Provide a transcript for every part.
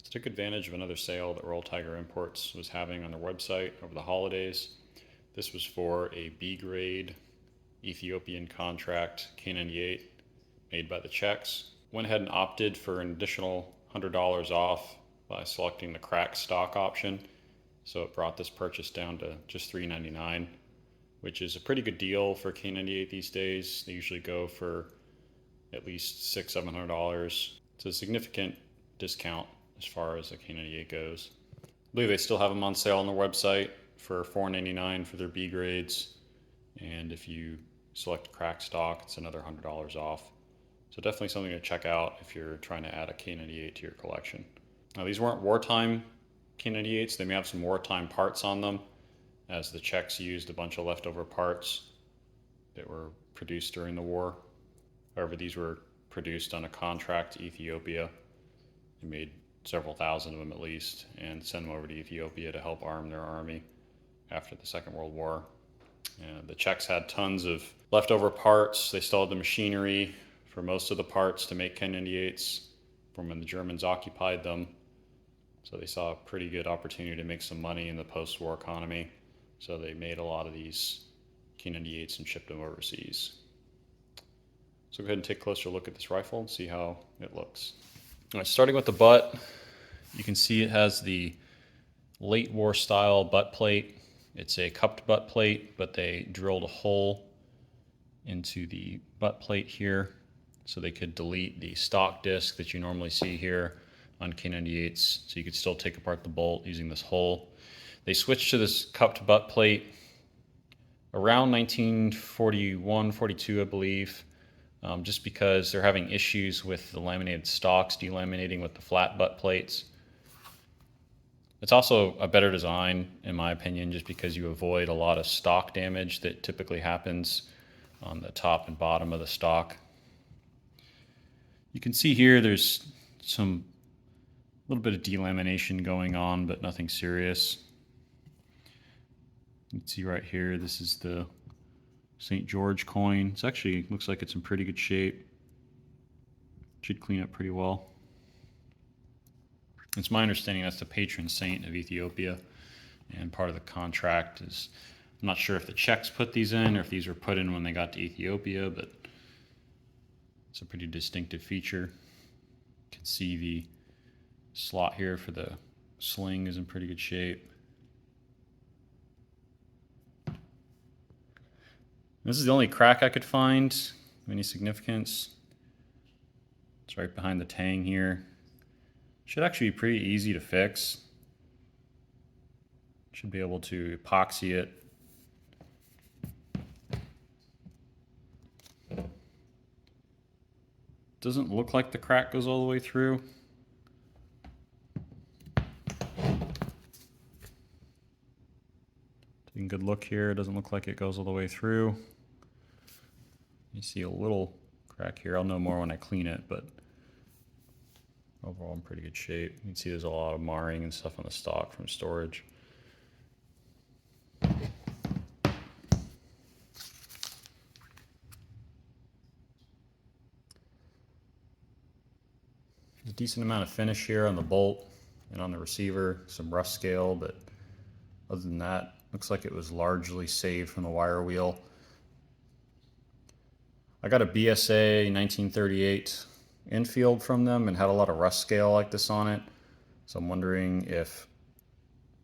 Took advantage of another sale that Royal Tiger Imports was having on their website over the holidays. This was for a B grade Ethiopian contract K98 made by the Czechs. Went ahead and opted for an additional $100 off by selecting the crack stock option. So it brought this purchase down to just $3.99, which is a pretty good deal for K98 these days. They usually go for at least $600-700. It's a significant discount as far as the K98 goes. I believe they still have them on sale on their website for $4.99 for their B grades, and if you select crack stock, it's another $100 off. So definitely something to check out if you're trying to add a K98 to your collection. Now these weren't wartime K98s. They may have some wartime parts on them, as the Czechs used a bunch of leftover parts that were produced during the war. However, these were produced on a contract to Ethiopia. They made several thousand of them at least, and sent them over to Ethiopia to help arm their army after the Second World War. The Czechs had tons of leftover parts. They still had the machinery for most of the parts to make K98s from when the Germans occupied them. So they saw a pretty good opportunity to make some money in the post-war economy. So they made a lot of these K98s and shipped them overseas. So go ahead and take a closer look at this rifle and see how it looks. All right, starting with the butt, you can see it has the late war style butt plate. It's a cupped butt plate, but they drilled a hole into the butt plate here so they could delete the stock disc that you normally see here on K98s. So you could still take apart the bolt using this hole. They switched to this cupped butt plate around 1941, 42, I believe. Just because they're having issues with the laminated stocks delaminating with the flat butt plates. It's also a better design, in my opinion, just because you avoid a lot of stock damage that typically happens on the top and bottom of the stock. You can see here there's some little bit of delamination going on, but nothing serious. You can see right here, this is the St. George coin. It's actually looks like it's in pretty good shape. Should clean up pretty well. It's my understanding that's the patron saint of Ethiopia, and part of the contract is, I'm not sure if the Czechs put these in or if these were put in when they got to Ethiopia, but it's a pretty distinctive feature. You can see the slot here for the sling is in pretty good shape. This is the only crack I could find of any significance. It's right behind the tang here. Should actually be pretty easy to fix. Should be able to epoxy it. Doesn't look like the crack goes all the way through. Taking a good look here, it doesn't look like it goes all the way through. You see a little crack here. I'll know more when I clean it, but overall in pretty good shape. You can see there's a lot of marring and stuff on the stock from storage. There's a decent amount of finish here on the bolt and on the receiver, some rust scale, but other than that, looks like it was largely saved from the wire wheel. I got a BSA 1938 infield from them and had a lot of rust scale like this on it. So I'm wondering if,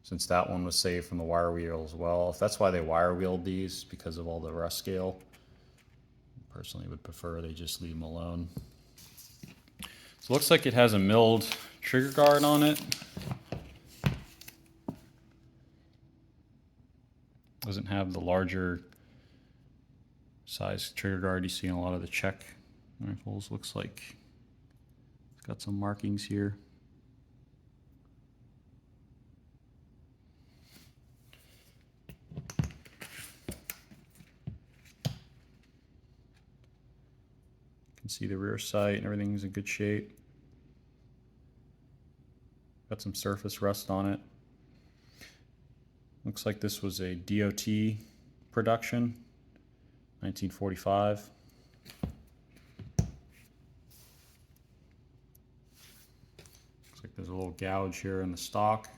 since that one was saved from the wire wheel as well, if that's why they wire wheeled these, because of all the rust scale. Personally would prefer they just leave them alone. So it looks like it has a milled trigger guard on it. Doesn't have the larger size trigger guard you see in a lot of the Czech rifles. Looks like it's got some markings here. You can see the rear sight and everything's in good shape. Got some surface rust on it. Looks like this was a DOT production, 1945. Looks like There's a little gouge here in the stock.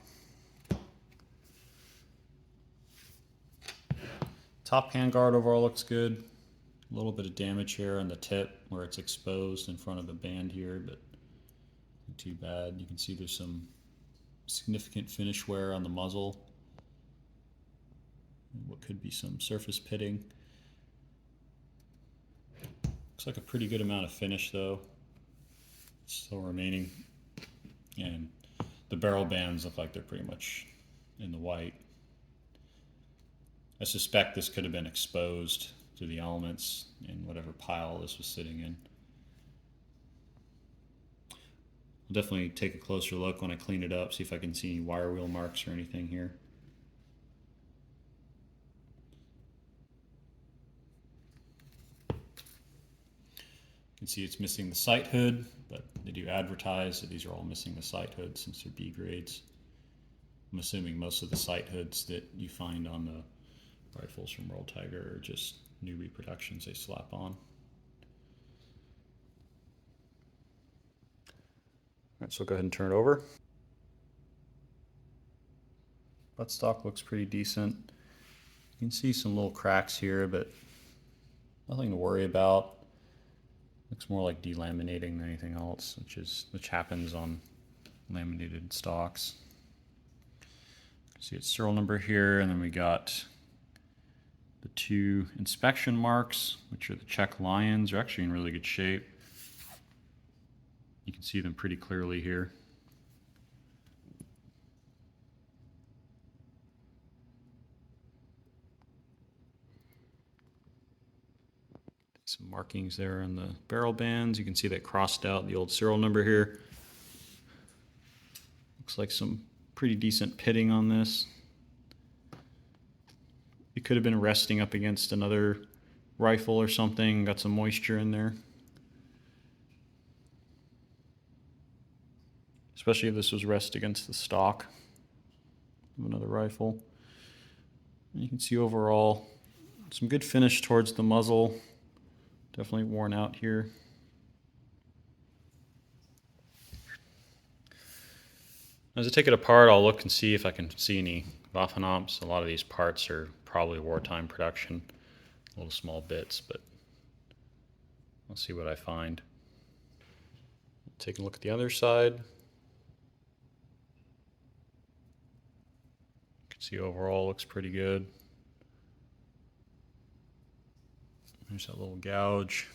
Top handguard overall looks good. A little bit of damage here on the tip where it's exposed in front of the band here, but not too bad. You can see there's some significant finish wear on the muzzle. What could be some surface pitting. Looks like a pretty good amount of finish though. Still remaining. And the barrel bands look like they're pretty much in the white. I suspect this could have been exposed to the elements in whatever pile this was sitting in. I'll definitely take a closer look when I clean it up, see if I can see any wire wheel marks or anything here. You can see it's missing the sight hood, but they do advertise that these are all missing the sight hood since they're B grades. I'm assuming most of the sight hoods that you find on the rifles from World Tiger are just new reproductions they slap on. Alright, so go ahead and turn it over. Buttstock looks pretty decent. You can see some little cracks here, but nothing to worry about. Looks more like delaminating than anything else, which happens on laminated stocks. See its serial number here, and then we got the 2 inspection marks, which are the Czech lions. They're actually in really good shape. You can see them pretty clearly here. Some markings there on the barrel bands. You can see that crossed out the old serial number here. Looks like some pretty decent pitting on this. It could have been resting up against another rifle or something, got some moisture in there. Especially if this was rest against the stock of another rifle. And you can see overall some good finish towards the muzzle. Definitely worn out here. As I take it apart, I'll look and see if I can see any Waffenamps. A lot of these parts are probably wartime production, little small bits, but I'll see what I find. Take a look at the other side. You can see overall looks pretty good. There's that little gouge.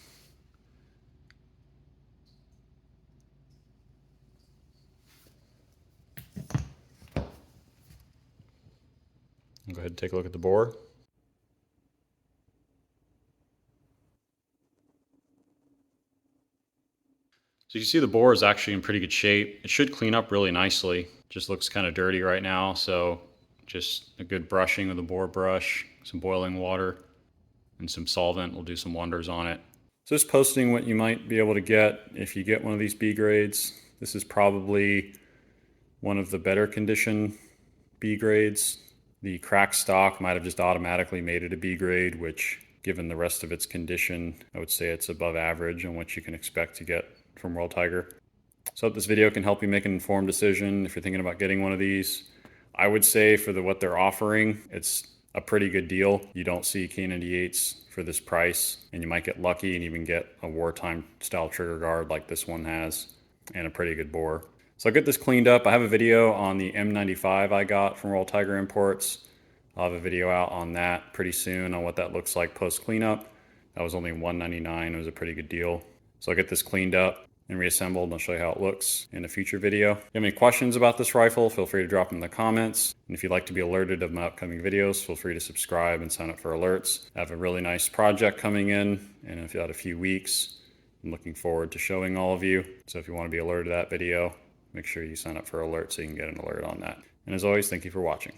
I'll go ahead and take a look at the bore. So you see the bore is actually in pretty good shape. It should clean up really nicely. Just looks kind of dirty right now, so just a good brushing with a bore brush, some boiling water, and some solvent will do some wonders on it. So just posting what you might be able to get if you get one of these B grades. This is probably one of the better condition B grades. The cracked stock might have just automatically made it a B grade, which given the rest of its condition, I would say it's above average on what you can expect to get from World Tiger. So I hope this video can help you make an informed decision if you're thinking about getting one of these. I would say for what they're offering, it's a pretty good deal. You don't see K98s for this price, and you might get lucky and even get a wartime style trigger guard like this one has, and a pretty good bore. So I'll get this cleaned up. I have a video on the M95 I got from World Tiger Imports. I'll have a video out on that pretty soon on what that looks like post cleanup. That was only $199. It was a pretty good deal. So I'll get this cleaned up and reassembled, and I'll show you how it looks in a future video. If you have any questions about this rifle, feel free to drop them in the comments. And if you'd like to be alerted of my upcoming videos, feel free to subscribe and sign up for alerts. I have a really nice project coming in about a few weeks. I'm looking forward to showing all of you. So if you want to be alerted to that video, make sure you sign up for alerts so you can get an alert on that. And as always, thank you for watching.